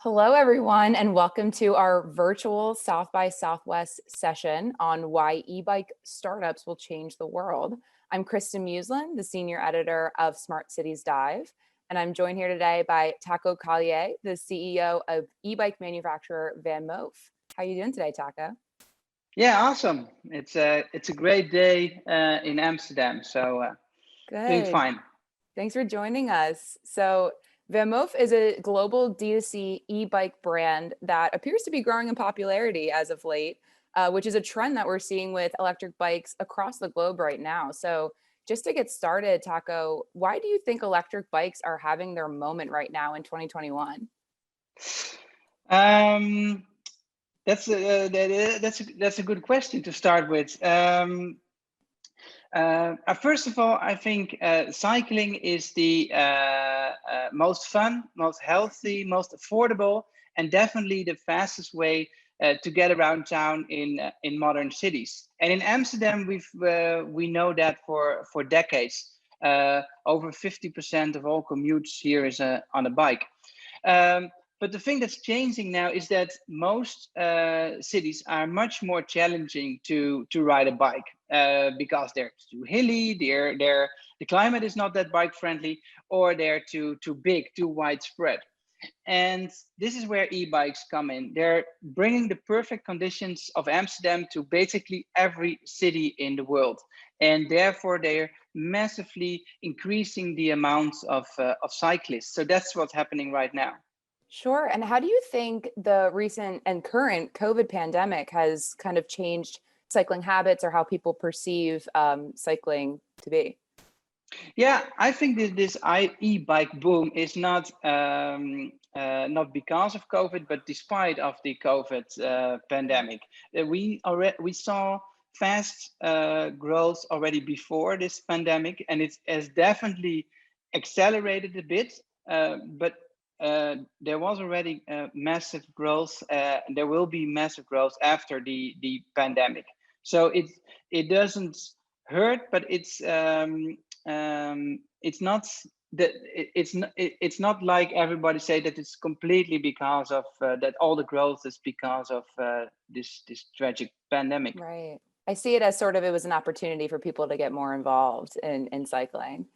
Hello, everyone, and welcome to our virtual South by Southwest session on why e-bike startups will change the world. I'm Kristin Musulin, the senior editor of Smart Cities Dive, and I'm joined here today by Taco Carlier, the CEO of e-bike manufacturer VanMoof. How are you doing today, Taco? Yeah, awesome. It's a great day in Amsterdam, so doing Good. fine. Thanks for joining us. So, VanMoof is a global D2C e-bike brand that appears to be growing in popularity as of late, which is a trend that we're seeing with electric bikes across the globe right now. So, just to get started, Taco, why do you think electric bikes are having their moment right now in 2021? Um, that's a good question to start with. First of all, I think cycling is the most fun, most healthy, most affordable, and definitely the fastest way to get around town in modern cities. And in Amsterdam, we know that for decades. Over 50% of all commutes here is on a bike. Um, but the thing that's changing now is that most cities are much more challenging to ride a bike because they're too hilly, the climate is not that bike friendly, or they're too big, too widespread. And this is where e-bikes come in. They're bringing the perfect conditions of Amsterdam to basically every city in the world. And therefore, they're massively increasing the amounts of cyclists. So that's what's happening right now. Sure. And how do you think the recent and current COVID pandemic has kind of changed cycling habits or how people perceive cycling to be? Yeah, I think this e-bike boom is not because of COVID, but despite of the COVID pandemic. We saw fast growth already before this pandemic, and it has definitely accelerated a bit. But there was already massive growth, and there will be massive growth after the pandemic. So it doesn't hurt, but it's not that it's not like everybody say that it's completely because of that all the growth is because of this tragic pandemic. Right. I see it as sort of it was an opportunity for people to get more involved in cycling.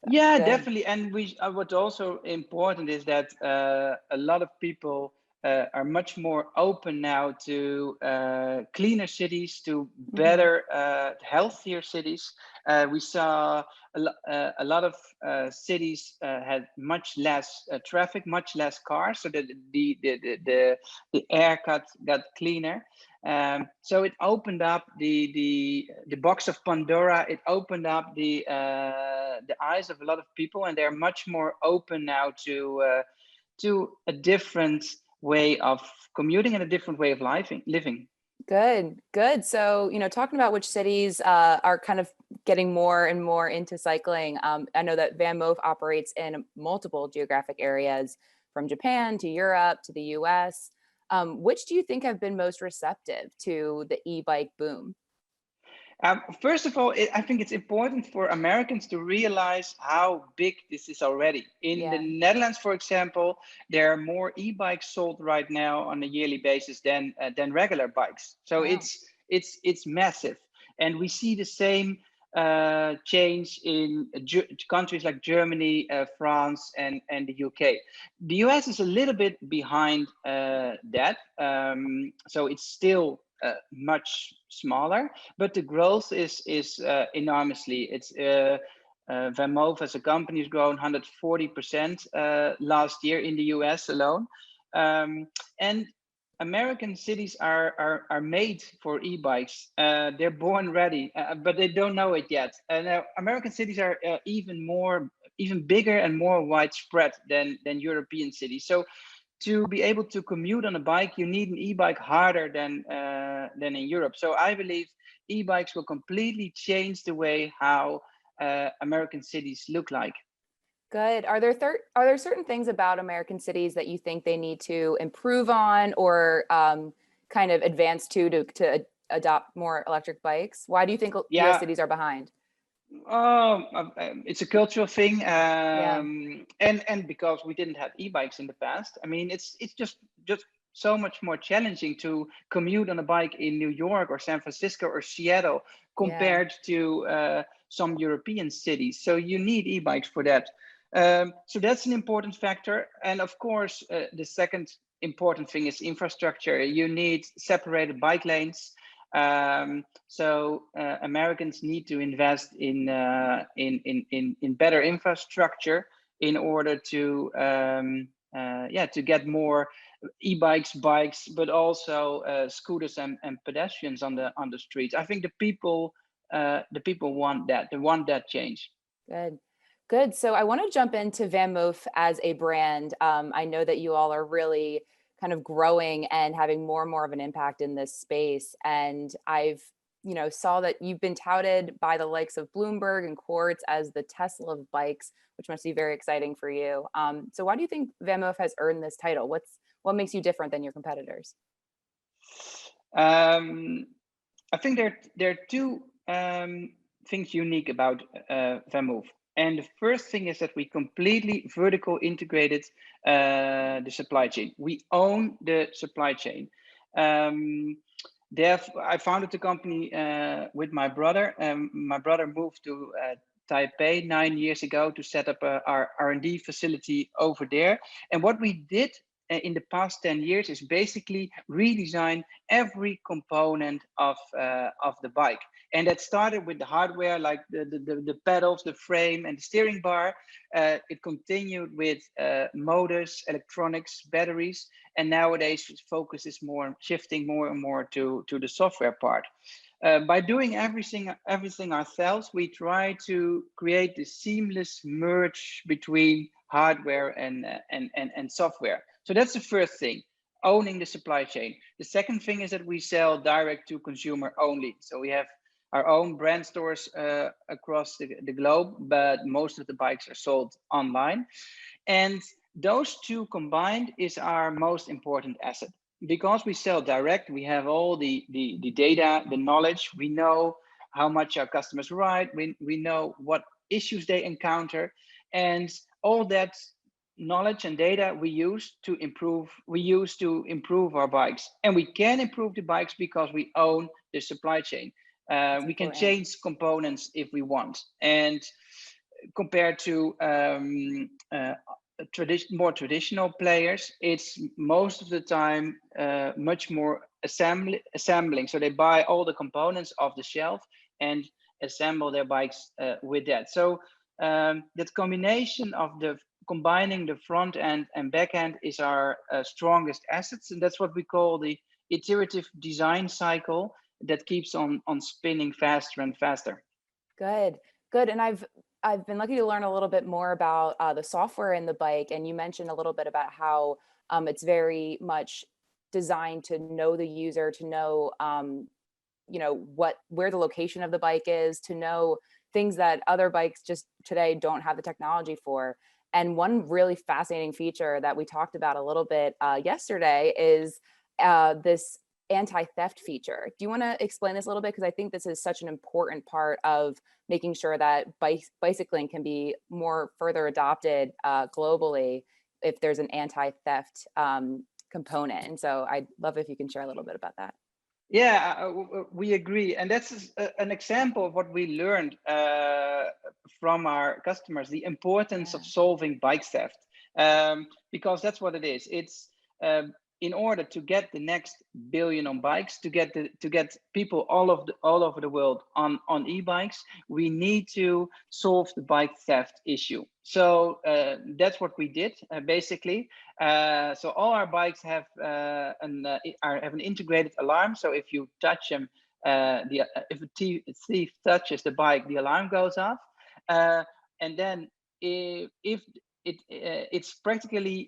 Yeah, Good. definitely. And what's also important is that a lot of people are much more open now to cleaner cities, to Hmm. better, healthier cities. We saw a lot of cities had much less traffic, much less cars, so that the air got cleaner. So it opened up the box of Pandora. It opened up the eyes of a lot of people, and they're much more open now to a different way of commuting and a different way of living. Good, good. So, talking about which cities are kind of getting more and more into cycling, I know that VanMoof operates in multiple geographic areas from Japan to Europe to the US. Which do you think have been most receptive to the e-bike boom? First of all, I think it's important for Americans to realize how big this is already. In the Yeah. Netherlands, for example, there are more e-bikes sold right now on a yearly basis than regular bikes. So Wow. it's massive, and we see the same change in countries like Germany, France, and the UK. The US is a little bit behind that, so it's still much smaller, but the growth is enormously. It's VanMoof as a company has grown 140% last year in the US alone, and American cities are made for e-bikes. They're born ready, but they don't know it yet. And American cities are even bigger and more widespread than European cities. So to be able to commute on a bike, you need an e-bike harder than in Europe. So I believe e-bikes will completely change the way how American cities look like. Good. Are there certain things about American cities that you think they need to improve on or kind of advance to adopt more electric bikes? Why do you think US Yeah, cities are behind? It's a cultural thing, Yeah, and because we didn't have e-bikes in the past. I mean, it's just so much more challenging to commute on a bike in New York or San Francisco or Seattle yeah, compared to some European cities. So you need e-bikes for that. So that's an important factor. And of course, the second important thing is infrastructure. You need separated bike lanes. So Americans need to invest in better infrastructure in order to to get more e-bikes, bikes, but also scooters and pedestrians on the streets. I think the people want that. They want that change. good. Good. So I want to jump into VanMoof as a brand. I know that you all are really kind of growing and having more and more of an impact in this space. And I've, saw that you've been touted by the likes of Bloomberg and Quartz as the Tesla of bikes, which must be very exciting for you. So why do you think VanMoof has earned this title? What makes you different than your competitors? Um, I think there are two things unique about VanMoof. And the first thing is that we completely vertical integrated the supply chain. We own the supply chain. I founded the company with my brother. My brother moved to Taipei 9 years ago to set up our R&D facility over there. And what we did in the past 10 years is basically redesign every component of the bike. And that started with the hardware, like the pedals, the frame, and the steering bar. It continued with motors, electronics, batteries, and nowadays focus is more shifting more and more to the software part. By doing everything ourselves, we try to create the seamless merge between hardware and software. So that's the first thing, owning the supply chain. The second thing is that we sell direct to consumer only. So we have our own brand stores across the globe, but most of the bikes are sold online. And those two combined is our most important asset. Because we sell direct, we have all the data, the knowledge. We know how much our customers ride. We know what issues they encounter. And all that knowledge and data we use to improve our bikes. And we can improve the bikes because we own the supply chain. That's We can important. change components if we want. And compared to more traditional players, it's most of the time much more assembling. So they buy all the components off the shelf and assemble their bikes with that. So that combination of combining the front end and back end is our strongest assets, and that's what we call the iterative design cycle that keeps on spinning faster and faster. Good, good. And I've been lucky to learn a little bit more about the software in the bike, and you mentioned a little bit about how it's very much designed to know the user, to know where the location of the bike is, to know things that other bikes just today don't have the technology for. And one really fascinating feature that we talked about a little bit yesterday is this anti-theft feature. Do you want to explain this a little bit? Because I think this is such an important part of making sure that bicycling can be more further adopted globally if there's an anti-theft component. And so I'd love if you can share a little bit about that. Yeah, we agree. And that's an example of what we learned from our customers, the importance Yeah. of solving bike theft. Because that's what it is. It's in order to get the next billion on bikes, to get people all over the world on e-bikes, we need to solve the bike theft issue. So that's what we did basically. So all our bikes have an integrated alarm. So if you touch them, if a thief touches the bike, the alarm goes off. And then if it's practically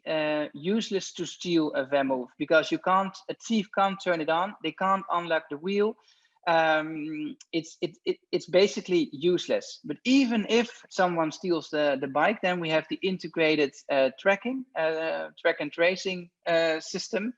useless to steal a VanMoof because a thief can't turn it on. They can't unlock the wheel. It's basically useless. But even if someone steals the bike, then we have the integrated track and tracing system.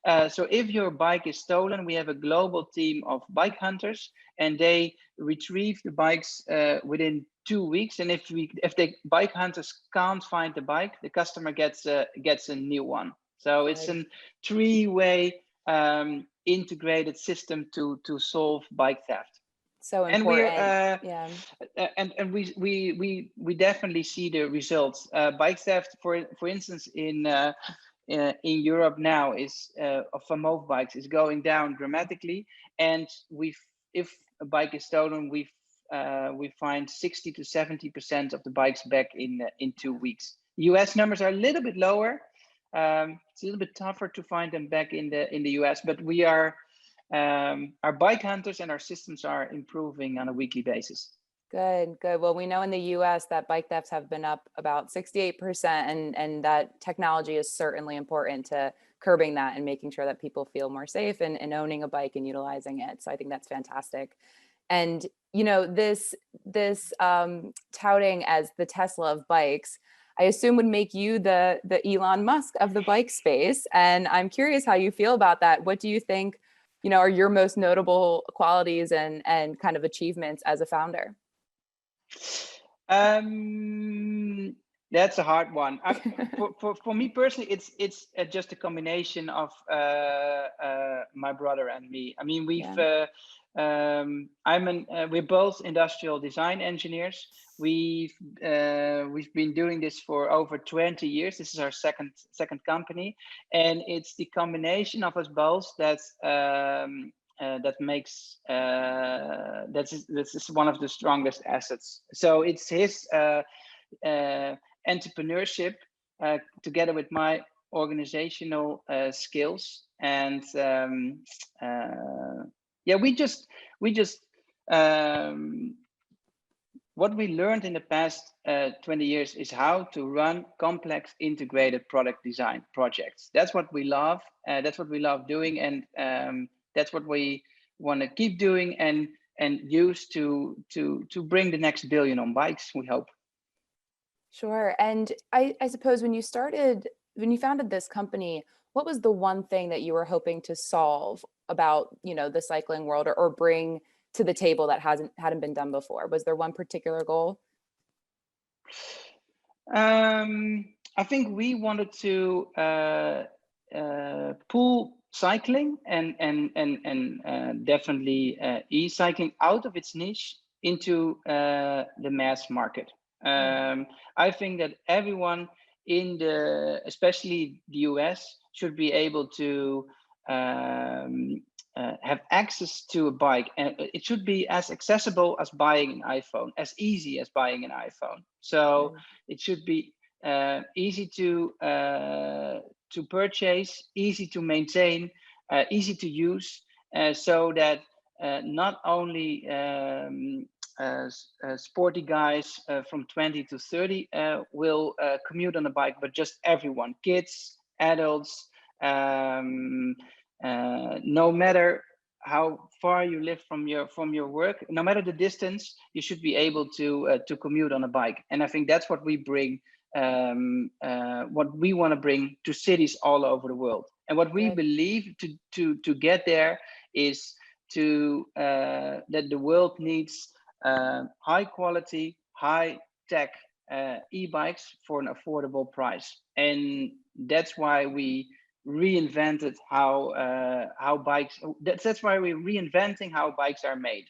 So if your bike is stolen, we have a global team of bike hunters, and they retrieve the bikes within 2 weeks. And if the bike hunters can't find the bike, the customer gets a new one. So it's a three-way integrated system to solve bike theft. So And we're important. Yeah. and we definitely see the results. Bike theft, for instance, in Europe now is of VanMoof bikes is going down dramatically, and if a bike is stolen, we find 60 to 70% of the bikes back in 2 weeks. US numbers are a little bit lower. It's a little bit tougher to find them back in the US, but we are our bike hunters and our systems are improving on a weekly basis. Good, good. Well, we know in the US that bike thefts have been up about 68%, and that technology is certainly important to curbing that and making sure that people feel more safe and owning a bike and utilizing it. So I think that's fantastic. And you know, this touting as the Tesla of bikes, I assume would make you the Elon Musk of the bike space. And I'm curious how you feel about that. What do you think, you know, are your most notable qualities and kind of achievements as a founder? That's a hard one. For me personally, it's just a combination of my brother and me. I mean, we're both industrial design engineers. We've been doing this for over 20 years. This is our second company, and it's the combination of us both that makes this is one of the strongest assets. So it's his entrepreneurship together with my organizational skills, and yeah, we just what we learned in the past 20 years is how to run complex integrated product design projects. That's what we love. That's what we love doing, and that's what we want to keep doing and use to bring the next billion on bikes, we hope. Sure. And I suppose when you founded this company, what was the one thing that you were hoping to solve about, you know, the cycling world, or bring to the table that hadn't been done before? Was there one particular goal? I think we wanted to pull cycling and definitely e-cycling out of its niche into the mass market. I think that everyone especially the US, should be able to have access to a bike, and it should be as accessible as buying an iPhone, as easy as buying an iPhone. So it should be easy to purchase, easy to maintain, easy to use, so that not only sporty guys from 20 to 30 will commute on a bike, but just everyone, kids, adults, no matter how far you live from your work, no matter the distance, you should be able to commute on a bike. And I think that's what we bring, what we want to bring to cities all over the world. And what we believe to get there is that the world needs high quality, high tech e-bikes for an affordable price. And that's why we reinvented how bikes. That's why we're reinventing how bikes are made.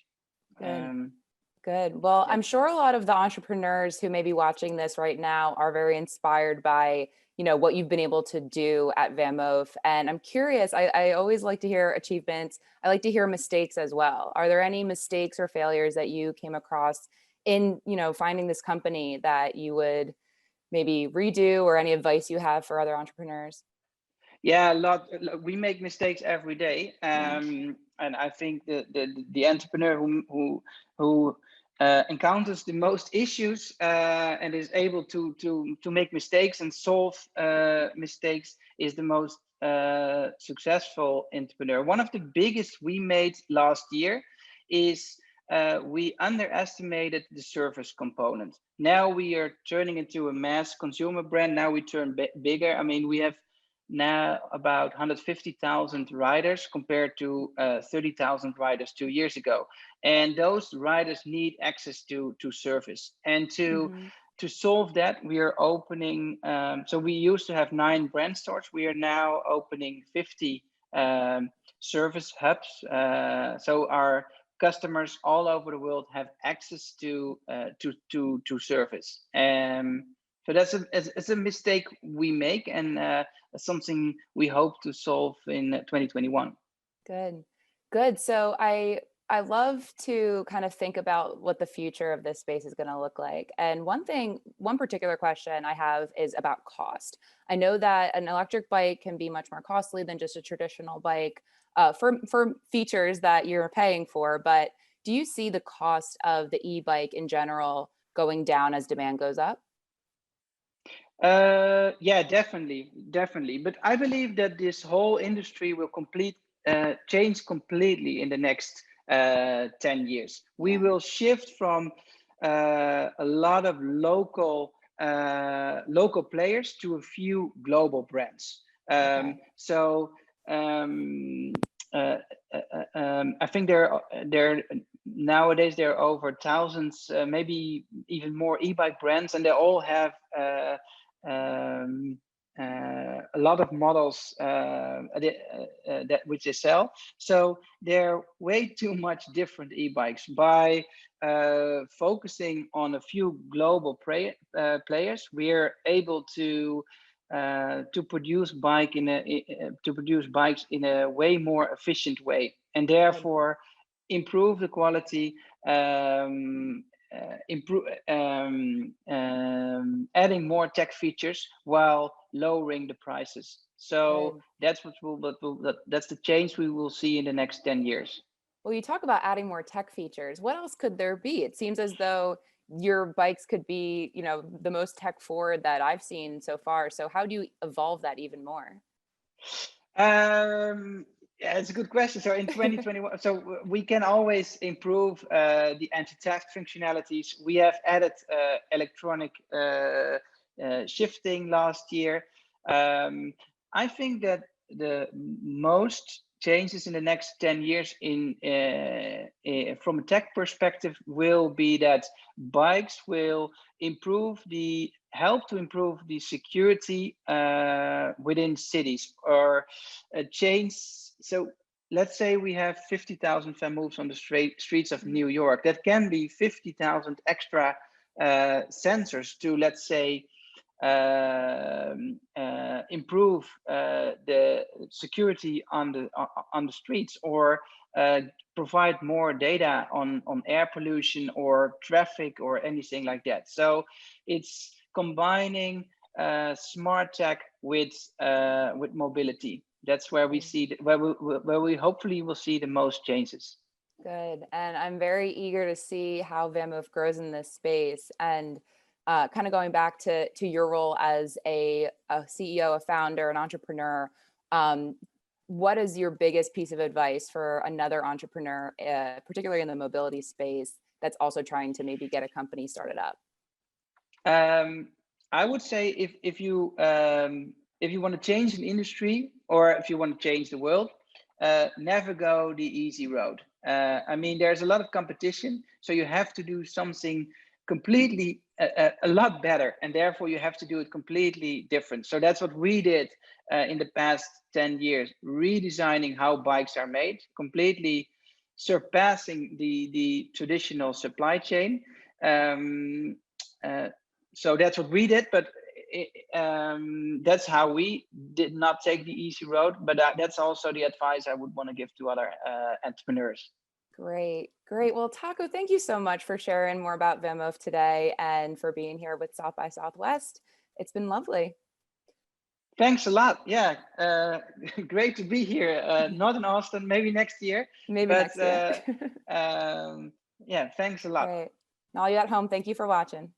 Good. Well, I'm sure a lot of the entrepreneurs who may be watching this right now are very inspired by, you know, what you've been able to do at VanMoof. And I'm curious, I always like to hear achievements. I like to hear mistakes as well. Are there any mistakes or failures that you came across in, you know, finding this company that you would maybe redo, or any advice you have for other entrepreneurs? Yeah, a lot. We make mistakes every day, and I think the entrepreneur who encounters the most issues and is able to make mistakes and solve mistakes is the most successful entrepreneur. One of the biggest we made last year is we underestimated the service component. Now we are turning into a mass consumer brand. Now we turn bigger. I mean, we have now about 150,000 riders compared to 30,000 riders 2 years ago. And those riders need access to service. And to solve that, we are opening, so we used to have 9 brand stores. We are now opening 50 service hubs. So our customers all over the world have access to service. So it's a mistake we make, and something we hope to solve in 2021. Good. So I love to kind of think about what the future of this space is going to look like. And one particular question I have is about cost. I know that an electric bike can be much more costly than just a traditional bike for features that you're paying for. But do you see the cost of the e-bike in general going down as demand goes up? Yeah, definitely. But I believe that this whole industry will change completely in the next 10 years. We will shift from a lot of local players to a few global brands. So I think nowadays there are over thousands, maybe even more e-bike brands, and they all have a lot of models which they sell. So they're way too much different e-bikes. By focusing on a few global players, we're able to produce bikes in a way more efficient way, and therefore improve the quality, adding more tech features while lowering the prices. So that's that's the change we will see in the next 10 years. Well, you talk about adding more tech features. What else could there be? It seems as though your bikes could be, the most tech forward that I've seen so far. So how do you evolve that even more? Yeah, it's a good question. So in 2021, so we can always improve the antitheft functionalities. We have added electronic shifting last year. I think that the most changes in the next 10 years from a tech perspective will be that bikes will help to improve the security within cities, or change. So let's say we have 50,000 VanMoofs on the streets of New York. That can be 50,000 extra sensors to, let's say, improve the security on the streets, or provide more data on air pollution or traffic or anything like that. So it's combining smart tech with mobility. That's where we see where we hopefully will see the most changes. Good. And I'm very eager to see how VanMoof grows in this space. And kind of going back to your role as a CEO, a founder, an entrepreneur, what is your biggest piece of advice for another entrepreneur, particularly in the mobility space, that's also trying to maybe get a company started up? I would say if you want to change an industry, or if you want to change the world, never go the easy road. I mean, there's a lot of competition, so you have to do something completely a lot better, and therefore you have to do it completely different. So that's what we did in the past 10 years, redesigning how bikes are made, completely surpassing the traditional supply chain. So that's what we did, but that's how we did not take the easy road. But that's also the advice I would want to give to other entrepreneurs. Great. Well, Taco, thank you so much for sharing more about VanMoof today and for being here with South by Southwest. It's been lovely. Thanks a lot. Yeah, great to be here. Not in Austin, maybe next year. Next year. Yeah, thanks a lot. Great. And all you at home, thank you for watching.